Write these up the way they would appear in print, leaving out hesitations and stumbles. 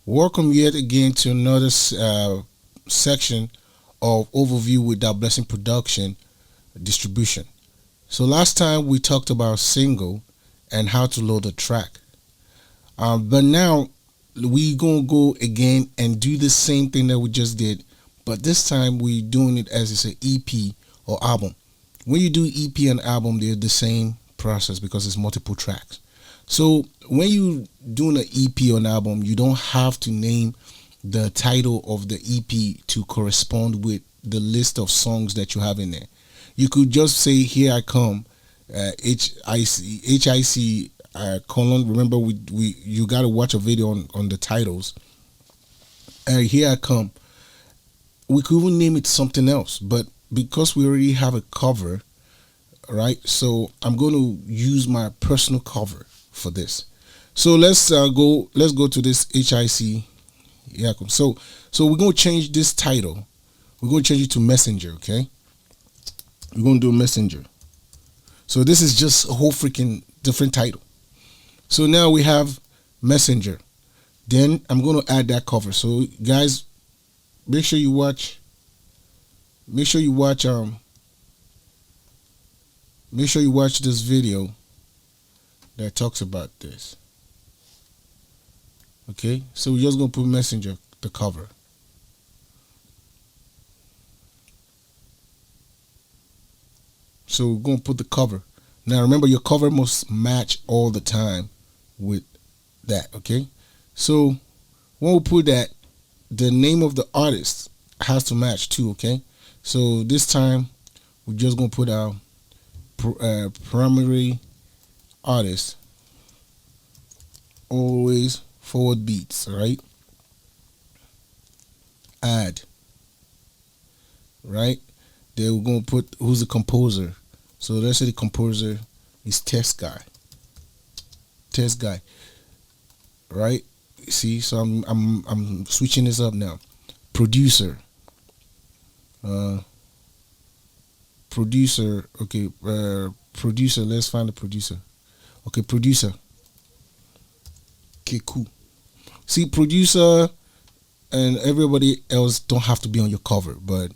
Welcome yet again to another section of overview with that blessing production distribution. So last time we talked about single and how to load a track. But now we gonna go again and do the same thing that we just did, but this time we doing it as it's an EP or album. When you do EP and album, they're the same process because it's multiple tracks. So when you doing an EP or an album, you don't have to name the title of the EP to correspond with the list of songs that you have in there. You could just say "Here I Come," HIC colon. Remember, we you got to watch a video on the titles. Here I come. We could even name it something else, but because we already have a cover, right? So I'm going to use my personal cover for this. So let's go to this HIC. Yeah. So we're going to change this title. We're going to change it to Messenger. Okay. We're going to do Messenger. So this is just a whole freaking different title. So now we have Messenger. Then I'm going to add that cover. So guys, make sure you watch. Make sure you watch this video that talks about this. Okay, so we're just gonna put Messenger, the cover. So we're gonna put the cover. Now remember, your cover must match all the time with that. Okay, so when we put that, the name of the artist has to match too. Okay, so this time we're just gonna put our primary artist, always forward beats, right? Add, right? Then we're gonna put who's the composer. So let's say the composer is Test Guy, right? See, so I'm switching this up now. Producer, okay. Producer. Let's find the producer. Okay, producer. Okay, cool. See, producer and everybody else don't have to be on your cover, but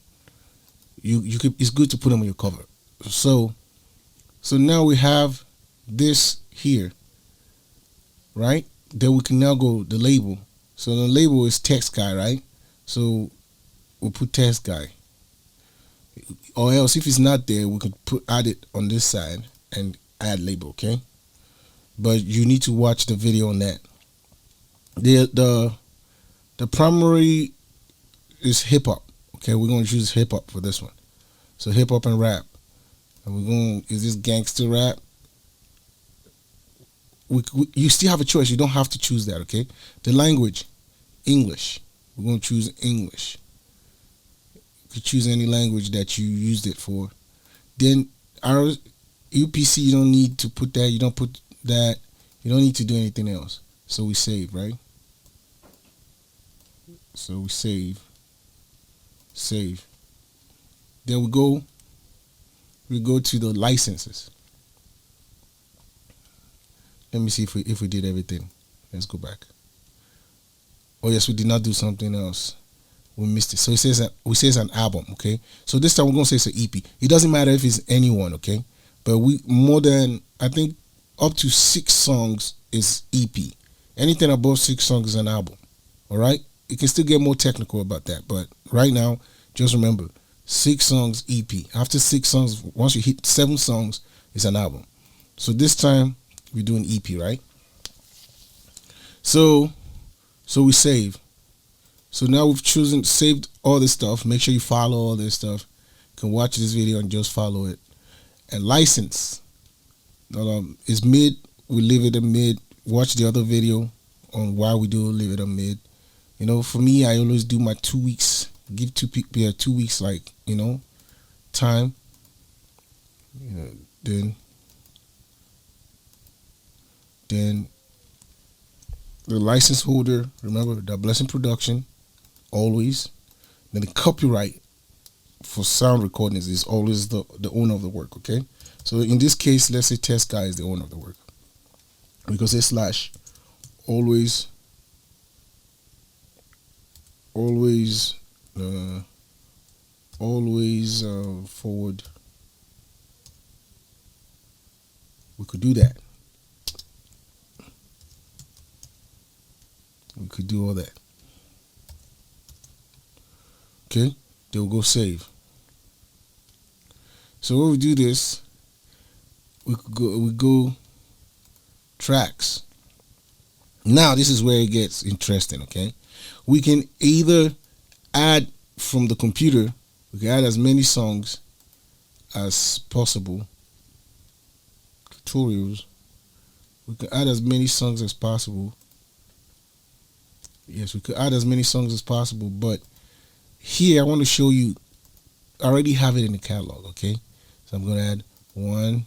you could. It's good to put them on your cover. So now we have this here, right? Then we can now go the label. So the label is Text Guy, right? So we'll put Text Guy. Or else if it's not there, we could add it on this side and add label, okay? But you need to watch the video on that. The primary is hip hop. Okay, we're gonna choose hip hop for this one. So hip hop and rap. And is this gangster rap? You still have a choice. You don't have to choose that, okay? The language, English. We're gonna choose English. You could choose any language that you used it for. Then our UPC, you don't need to put that. You don't put that. You don't need to do anything else. So we save, right? So we save. Then we go to the licenses. Let me see if we did everything. Let's go back. Oh yes, we did not do something else. We missed it. So it says we say it's an album, okay? So this time we're gonna say it's an EP. It doesn't matter if it's anyone, okay? But more than, I think, up to 6 songs is EP. Anything above 6 songs is an album. All right? You can still get more technical about that, but right now, just remember, 6 songs EP. After 6 songs, once you hit 7 songs, it's an album. So this time we're doing EP, right? So we save. So now we've saved all this stuff. Make sure you follow all this stuff. You can watch this video and just follow it. And license is mid. We leave it a mid. Watch the other video on why we do leave it a mid. You know, for me, I always do my 2 weeks. Give 2 people 2 weeks, like, you know, time. You know, then the license holder. Remember that blessing production. Always. Then the copyright for sound recordings is always the owner of the work, okay? So in this case, let's say Test Guy is the owner of the work. Because it's slash always always always forward. We could do that. We could do all that. Okay, they'll go save. So when we do this, we go tracks. Now this is where it gets interesting. Okay, we can either add from the computer. We can add as many songs as possible. Tutorials. We can add as many songs as possible. Yes, we could add as many songs as possible, but here I want to show you. I already have it in the catalog. Okay, so I'm going to add 1,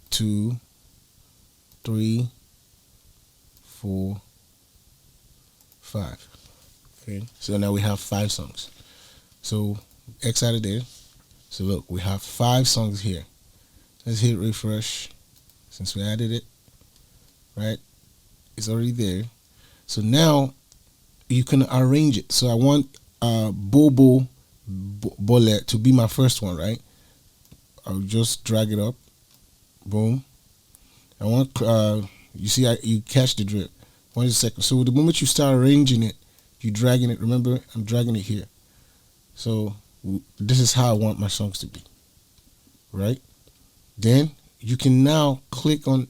2, 3, 4, 5. Okay, so now we have 5 songs. So X out of there. So look, we have 5 songs here. Let's hit refresh. Since we added it, right? It's already there. So now you can arrange it. So I want Bobo Bullet to be my first one, right? I'll just drag it up. Boom. I want you see you catch the drip. 1 second. So the moment you start arranging it, you dragging it. Remember, I'm dragging it here. So this is how I want my songs to be, right? Then you can now click on.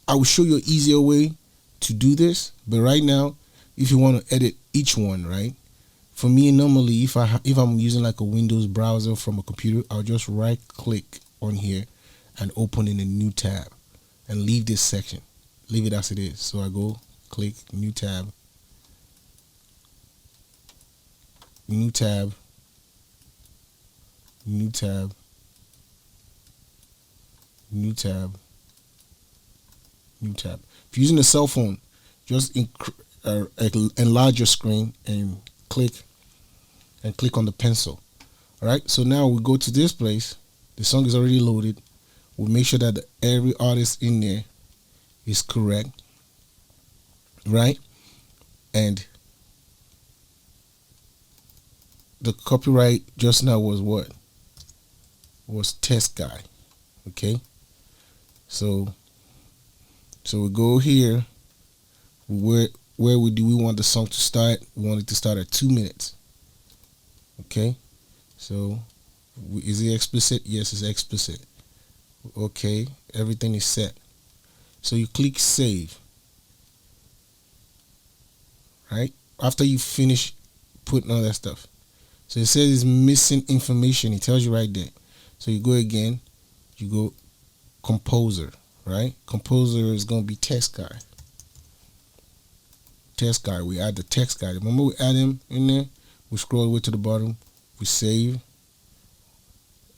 I will show you an easier way to do this, but right now, if you want to edit each one, right? For me, normally, if I'm using like a Windows browser from a computer, I'll just right click on here and open in a new tab and leave this section. Leave it as it is. So I go click new tab, new tab, new tab, new tab, new tab. If you're using a cell phone, just enlarge your screen and click on the pencil. All right. So now we go to this place. The song is already loaded. We'll make sure that every artist in there is correct, right? And the copyright just now was what? Was Test Guy. Okay. So we go here. Where do we want the song to start? We want it to start at 2 minutes. Okay. So is it explicit? Yes, it's explicit. Okay. Everything is set. So you click save. Right? After you finish putting all that stuff. So it says it's missing information. It tells you right there. So you go again. You go composer. Right? Composer is going to be Text Guy. Text Guy. We add the Text Guy. The moment we add him in there, we scroll all the way to the bottom. We save.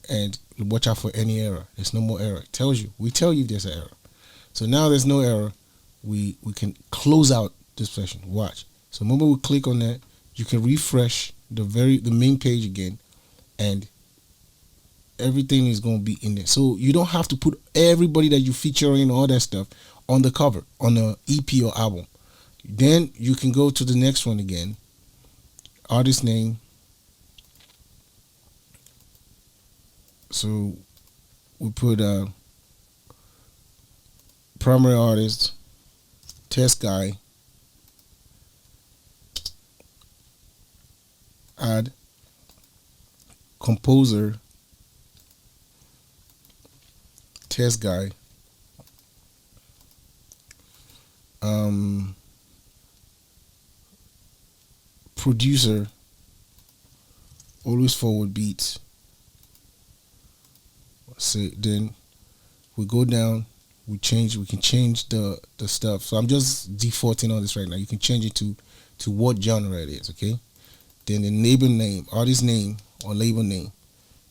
And watch out for any error. There's no more error. It tells you. We tell you there's an error. So now there's no error. We can close out this session. Watch. So the moment we click on that, you can refresh the main page again, and everything is going to be in there. So you don't have to put everybody that you feature in, all that stuff, on the cover, on the EP or album. Then you can go to the next one again. Artist name. So we put primary artist, Test Guy, add composer, Test Guy, producer, always forward beats. So then we go down, we can change the stuff. So I'm just defaulting on this right now. You can change it to what genre it is, okay? Then the label name, artist name or label name.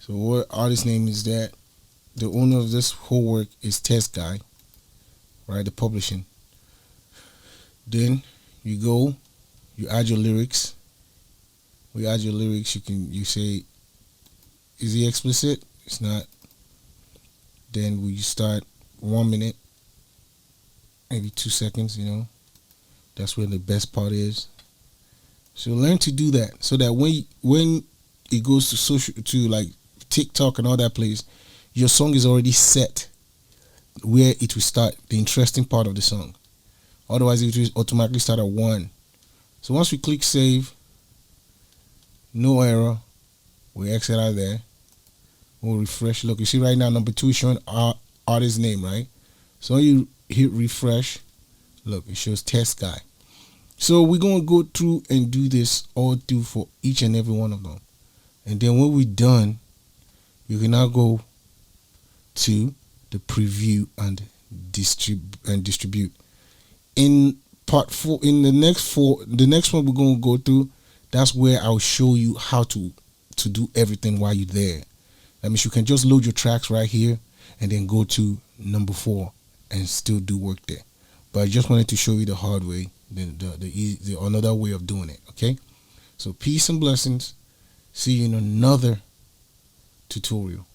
So what artist name is that? The owner of this whole work is Test Guy, right? The publishing. Then you add your lyrics. We add your lyrics. You say, is it explicit? It's not. Then we start 1 minute, maybe 2 seconds, That's where the best part is. So learn to do that, so that when it goes to social, to like TikTok and all that place, your song is already set where it will start, the interesting part of the song. Otherwise, it will automatically start at 1. So once we click save, no error, we exit out of there. We'll refresh. Look, you see right now number 2 is showing our artist name, right? So when you hit refresh, look, it shows test guy. So we're going to go through and do this all through for each and every one of them. And then when we're done, you can now go to the preview and distribute. In part 4, in the next one we're going to go through, that's where I'll show you how to do everything while you're there. That means you can just load your tracks right here and then go to number 4 and still do work there. But I just wanted to show you the hard way, the another way of doing it. Okay, so peace and blessings. See you in another tutorial.